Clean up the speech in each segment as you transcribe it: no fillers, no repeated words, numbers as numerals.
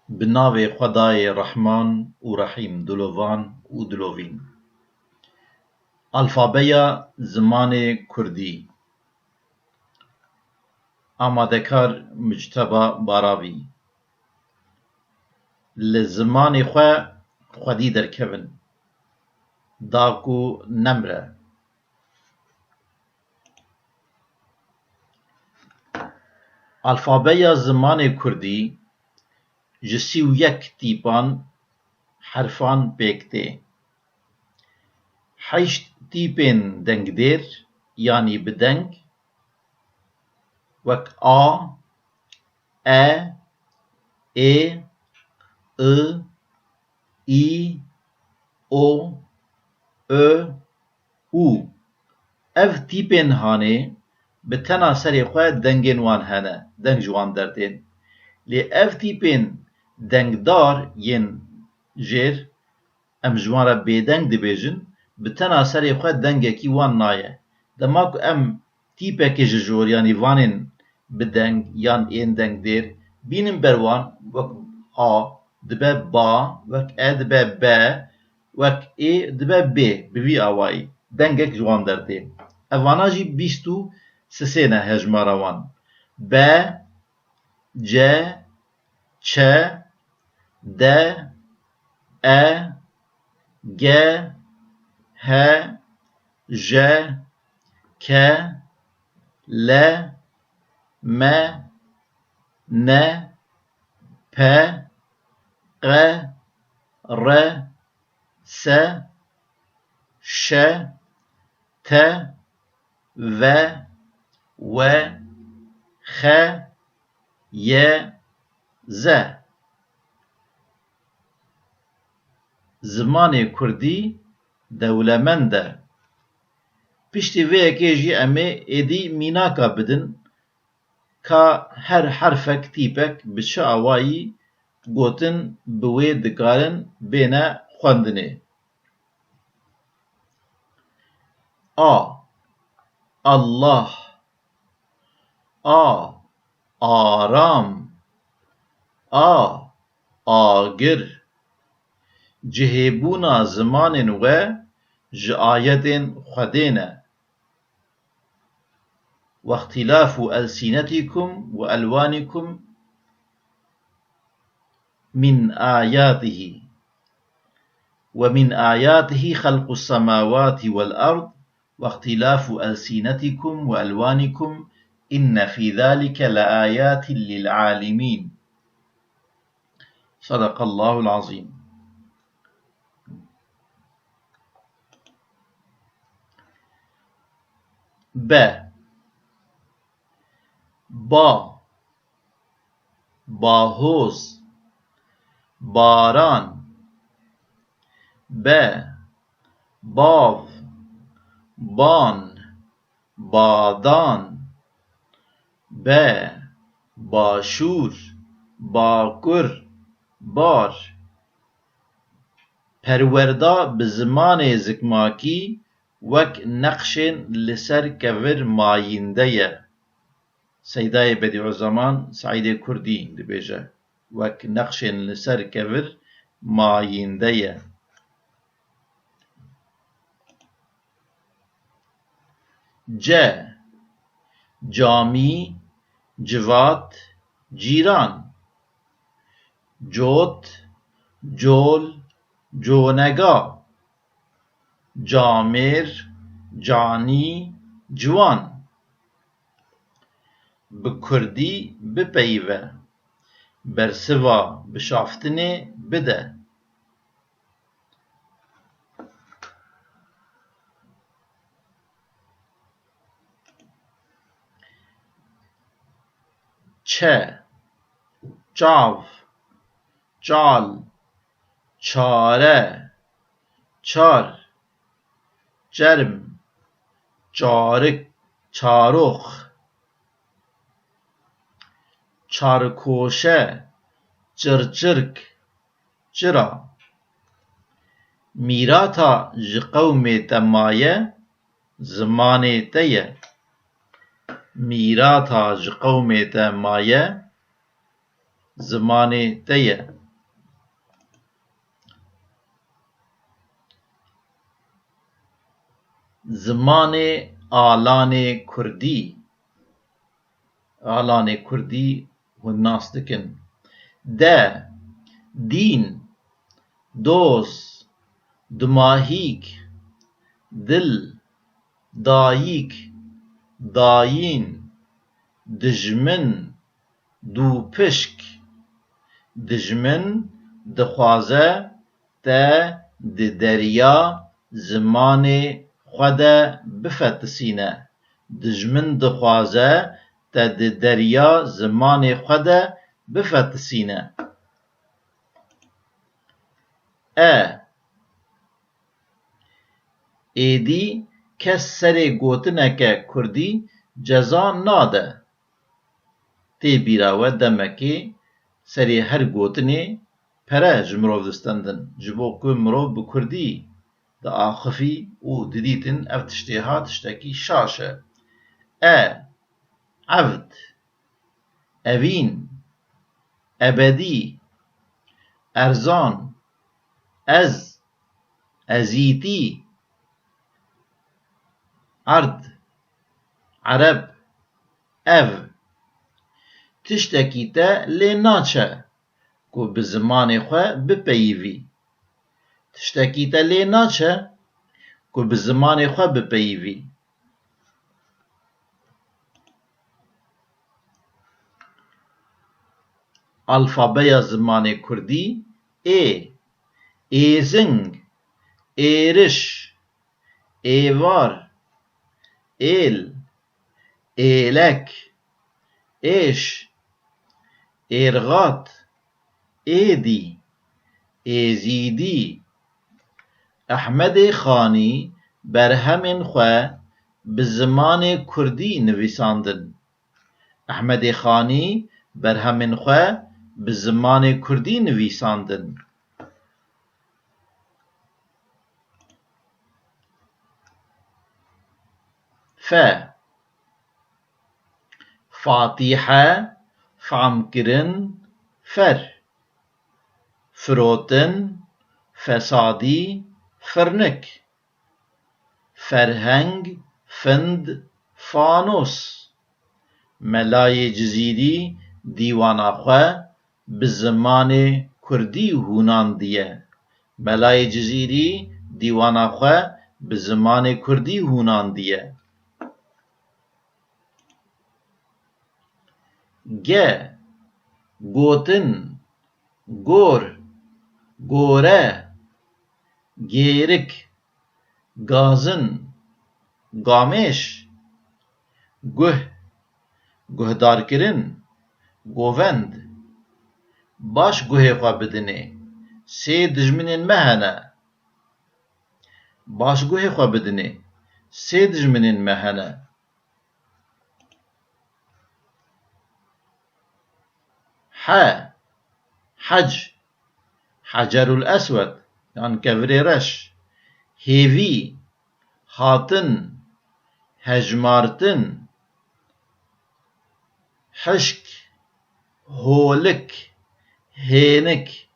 Bi navê Xwedayê Rehman û Rehîm dilovan û dilovîn. Alfabeya zimanê Kurdî. Amadekar Mujteba Baravî. Li zimanê xwe xwedî derkevin. Dak û nemre. Alfabeya zimanê Kurdî ji 31 tîpan herfan pêk tê. 8 tîpên dengdêr yanî bi deng wek a, e, ê, i, î, o, ö, û. Ev tîpên hanê bi tena serê xwe dengên wan hene, deng ji wan dertên. Lê ev tîpên dengdar yên jêr, em ji wan re bêdeng dibêjin, bi tena serê xwe dengekî wan naye. Dema ku em tîpekê ji joryanî vanên bi deng yan ên dengdêr bînin ber wan, wek a dibe ba, wek e dibe be, wek ê dibe bê, bi vî awayî dengek ji wan dertê. Evana jî 23 ne hejmara wan: be, ce, çe, de, e, ge, he, je, ke, le, me, ne, pe, qe, re, se, şe, te, ve, we, xe, ye, ze. Zimanê Kurdî dewlemend e. Piştî vê yekê jî em ê êdî mînaka bidin ka her herfek tîpek bi çi awayî gotin bi wê dikarin bêne xwendinê. A. Allah. A. Aram. A. Agir. Cihêbûna zimanên we ji ayetên Xwedê ne. وَاخْتِلَافُ أَلْسِنَتِكُمْ وَأَلْوَانِكُمْ مِنْ آيَاتِهِ وَمِنْ آيَاتِهِ خَلْقُ السَّمَاوَاتِ وَالْأَرْضِ وَاخْتِلَافُ أَلْسِنَتِكُمْ وَأَلْوَانِكُمْ إِنَّ فِي ذَلِكَ لَآيَاتٍ لِلْعَالِمِينَ. صدق الله العظيم. ب. با. باهوز. باران. ب. باو. بان. بادان. ب. باشور. باkur. بار. Perwerda bi zimanê zikmakî wek neqşên li ser kevir mayînde ye. Seydayê Bedî'uzeman Saîdê Kurdî dibêje: wek neqşên li ser kevir mayînde ye. C. Camî, civat, cîran. Cot, col, conega. Camêr, canî, ciwan. Bi Kurdî bipeyve, bersiva bişaftinê bide. Ç. Çav, çal, çare, çar. Çerm, çarık, çarox. Çarkoşe, çırçırk, çıra. Mîrata ji qewmê te maye, zimanê te ye. Mîrata ji qewmê te maye, zimanê te ye. Zimanê alanê Kurdî. Alanê Kurdî hûn nas dikin. De, dîn, doz, dimahîk, dil, dayîk, dayîn, dijmin, dûpişk. Dijmin dixwaze te di derya zimanê xwe de bifetisîne. Dijmin dixwaze te di derya zimanê xwe de bifetisîne. Êdî kes serê gotineke Kurdî ceza nade. Tê bîra we demekê serê her gotinê pere ji mirov distendin ji bo ku mirov bi Kurdî diaxivî û didîtin ev tiştêha tiştekî şaş e. Evd, evîn, ebedî, erzan, ez, ezîtî, erd, ereb, ev. Tiştekî te lê naçe ku bi zimanê xwe bipeyivî. Tiştekî te lê naçe ku bi zimanê xwe bipeyivî. Alfabeya zimanê Kurdî ê, êzing, êriş, êvar, êl, êlek, êş, êrgat, êdî, êzîdî. Ehmedê Xanî berhemên xwe bi zimanê Kurdî nivîsandin. Ehmedê Xanî berhemên xwe bi zimanê Kurdî nivîsandin. Fe, fatîhe, famkirin, fer. Firotin, fesadî, firnik. Ferheng, find, fanos. Melayê Cizîrî dîwana xwe bi zimanê Kurdî hûnandiye. Melayê Cizîrî dîwana xwe bi zimanê Kurdî hûnandiye. Ge, gotin, gor, gore, gêrik, gazin, gameş. Guh, guhdarkirin, govend. Baş guhê xwe bidinê, sê dijminên me hene. Baş guhê xwe bidinê, sê dijminên me hene. He, hec, hecerul eswed yan kevirê reş. Hêvî, hatin, hejmartin. Hişk, holik, hênik.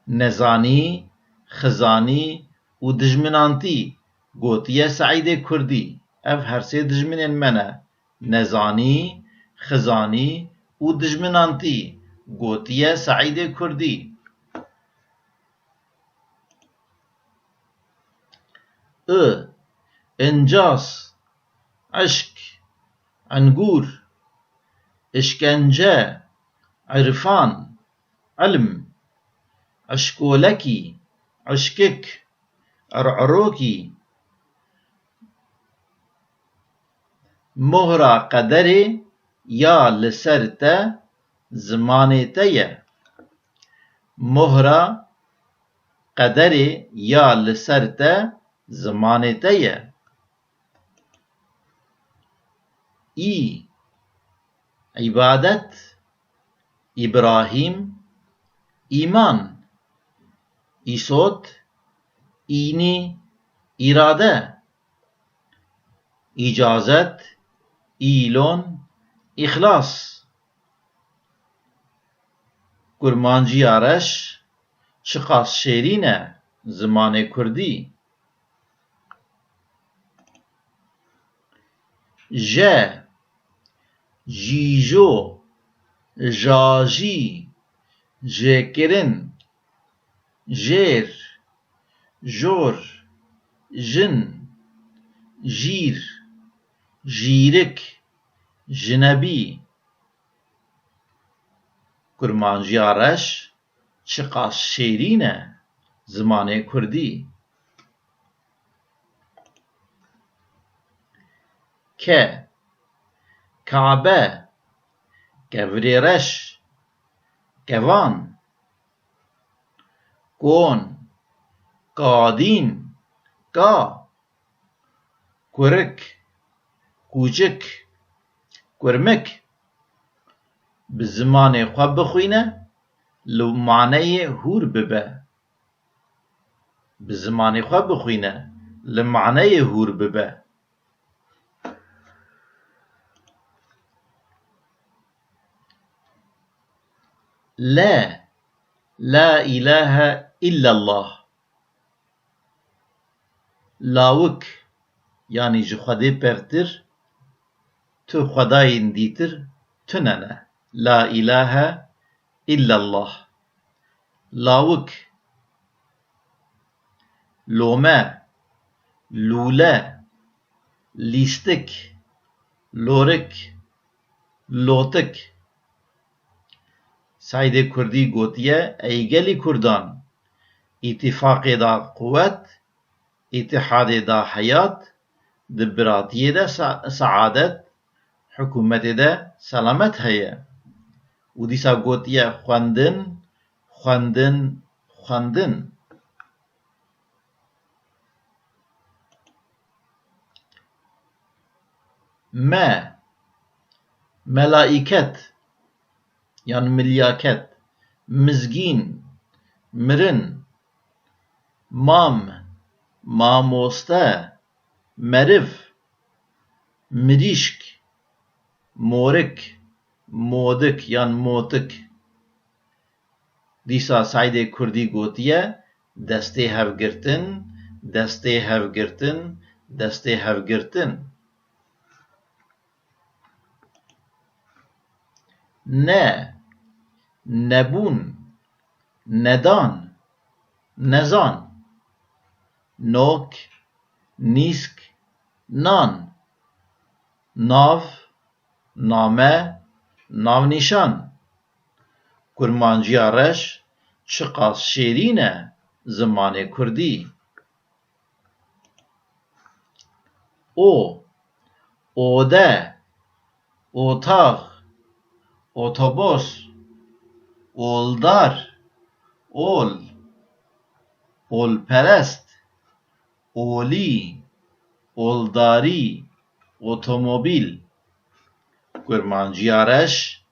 Nezanî, xizanî û dijminantî gotiye Seîdê Kurdî. Ev her sê dijminên me ne. Nezanî, xizanî û dijminantî gotiye Seîdê Kurdî. İncas, eşk, engur, işkence, irfan, ilm. Eşkolekî, eşkik, er'erokî. Muhra qederê ya li ser te zimanê te ye. Muhra qederê ya li ser te zimanê te ye. Î, ibadet, İbrahîm, îman. İsot, înî, îrade. İcazet, îlon, ihlas. kurmancî reş çi qas şêrîn e zimanê Kurdî. Je, jîjo, jajî, jêkirin, jêr, jor, jin, jîr, jîrik, jinebî. Kurmanciya reş çi qas şêrîn e zimanê Kurdî. Ke, Kabe, kevirê reş, kevan, kon, kadîn, ka, kurik, kûçik, kurmik. Bi zimanê xwe bixwîne li maneyê hûr bibe. Bi zimanê xwe bixwîne li maneyê hûr bibe. Le, la ilahe illallah. Lawik yanî ji Xwedê pevtir, tu xwedayên dîtir tune ne. La ilahe illallah. Lawik, lome, lûle, lîstik, lorik, lotik. Saîdê Kurdî gotiye ey gelî Kurdan, îtîfaqê da quwet, îtihadê da heyat, di biratiyê de seadet, hikûmetê de selamet heye. û dîsa gotiye xwendin, xwendin, xwendin. Me, melaiket yan milyaket, mizgîn, mirin, mam, mamoste, meriv, mirîşk, morik, modik yan motik. Dîsa Saîdê Kurdî gotiye destê hevgirtin, destê hevgirtin, destê hevgirtin. Ne, nebûn, nedan, nezan. Nok, nîsk, nan. Nav, name, navnîşan. Kurmanciya reş çi qas şêrîn e zimanê Kurdî. O, ode, otaq, otobos, oldar, ol, olperest, olî, oldarî, otomobîl. Kurmanciya reş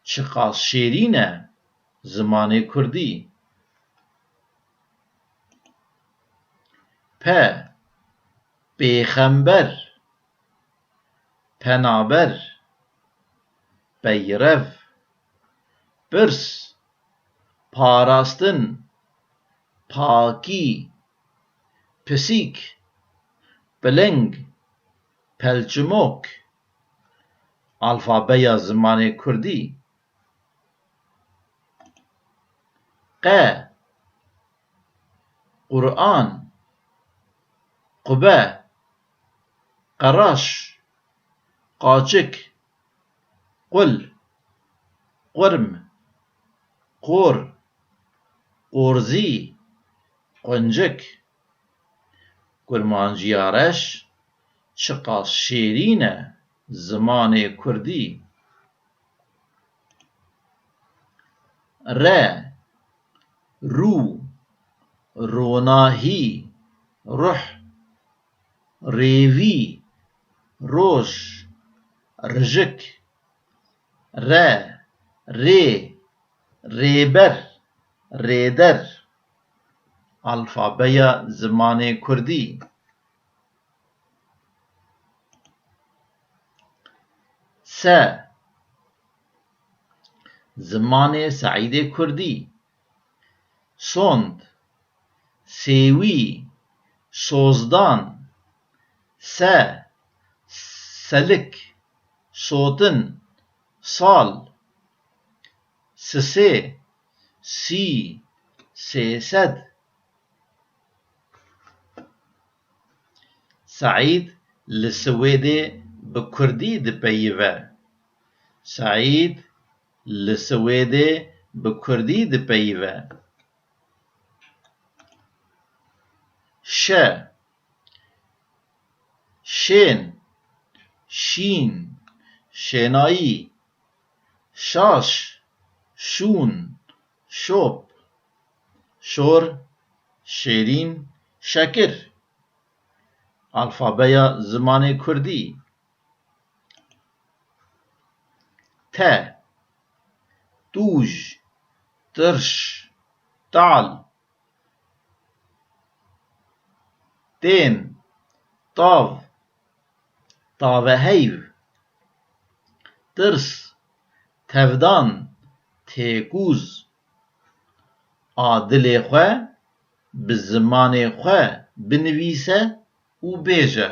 çi qas şêrîn e zimanê Kurdî. Pe, pêxember, penaber, beyrev, pirs, parastin, pakî, pisîk, biling, pelçimok. Alfabeya zimanê Kurdî. Qe, Qur'an, qube, qeraş, qaçik, qul, qurm, qor, qorzî, quncik. Kurmanciya reş çi qas şêrîn e zimanê Kurdî. Re, rû, ronahî, ruh, rêvî, roj, rijik. Re, rê, rêber, rêder. Alfabeya zimanê Kurdî. Se, زمانê Saîdê Kurdî Sond Sêwî Sozdan Se Selik Sotin Sal Sisê Sî Sêsed Saîd li Swêdê bi Kurdî dipeyive. Saîd li Swêdê bi Kurdî dipeyive. Şe Şên Şîn Şênayî Şaş Şûn Şop Şor Şêrîn Şekir Alfabeya zimanê Kurdî Te Tûj Tirş Tal Tên Tav Taveheyv Tirs Tevdan Têkûz A dilê xwe bi zimanê xwe binivîse û bêje.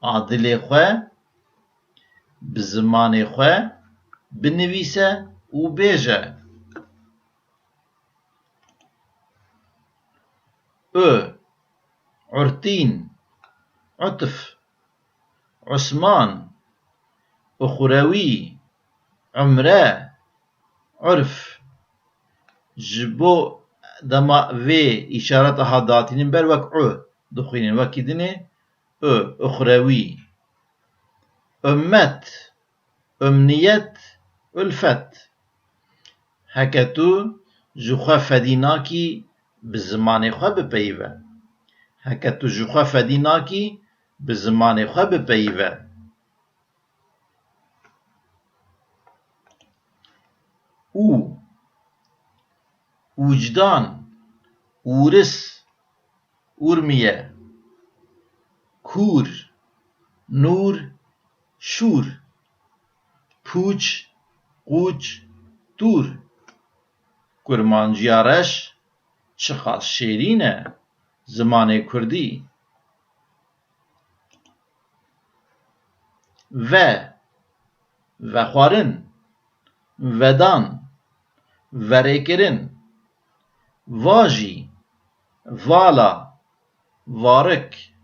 A dilê xwe bi zimanê xwe binivîse û bêje. Ö Urtîn Utif Usman Uxrewî Umre Urf Ji bo dema vê îşareta hadatînin ber wek û dixwînin wekî dinê Ö Uxrewî Ummet Umniyet Ulfet Heke tu ji xwe fedî nakî bi zimanê xwe bipeyive. Heke tu ji xwe fedî nakî bi zimanê xwe bipeyive. Û Ucdan Ûris Urmiye Kûr Nûr Şûr Pûç Qûç Tûr Kurmanciya reş çi qas şêrîn e zimanê Kurdî. Ve Vexwarin Vedan Verêkirin Vajî Vala Varik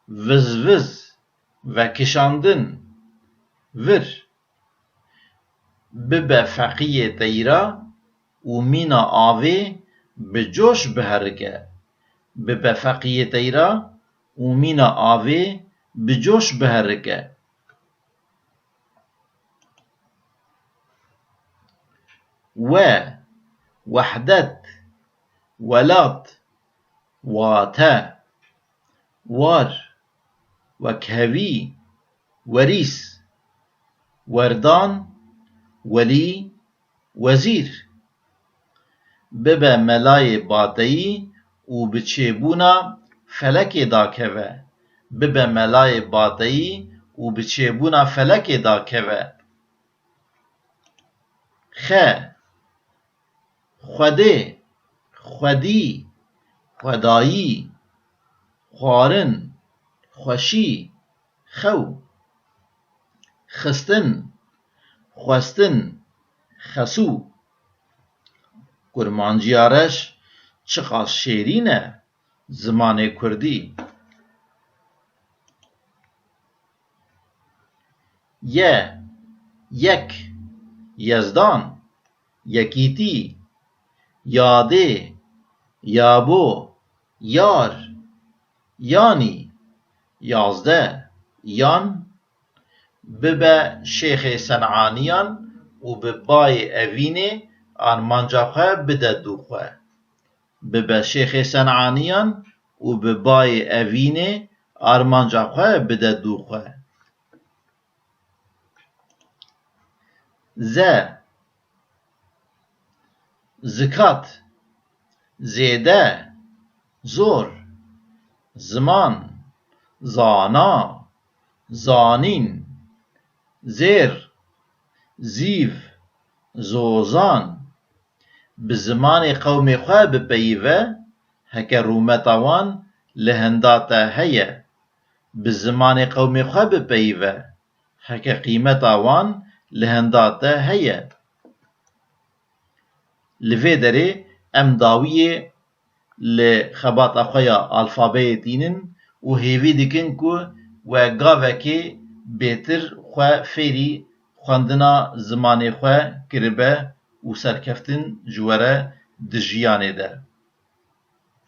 Vizviz Vekişandin Vir Bibe feqiyê teyîra û mîna avê bi coş biherike. Bibe feqiyê teyîra û mîna avê bi coş biherike. We Wehdet Welat Wate War Wekhevî Werîs Werdan Welî Wezîr Bibe melayê bateyî û bi çêbûna felekê dakeve. Bibe melayê bateyî û bi çêbûna felekê dakeve. Xe Xwedê Xwedî Xwedayî Xwarin Xweşî Xew Xistin Xwestin Xesû Kurmanciya reş çi qas şêrîn e zimanê Kurdî. Ye Yek Yezdan Yekîtî Yadê Yabo Yar Yanî Yazde Yan Bibe Şêxê Sen'aniyan û bi bayê evînê armanca xwe bide dû xwe. Bibe Şêxê Sen'aniyan û bi bayê evînê armanca xwe bide dû xwe. Ze Zikat Zêde Zor Ziman Zana Zanîn Zêr Zîv زۆزان bi zimanê qewmê xwe bipeyive, heke rûmeta wan li henda te heye. Bi zimanê qewmê xwe bipeyive, heke qîmeta wan li henda te heye. Li vê derê em dawiyê li xebata xwe ya alfabeyê tînin û hêvî dikin ku we gavekê bêtir xwe fêrî xwendina zimanê xwe kiribe û serkeftin ji were di jiyanê de.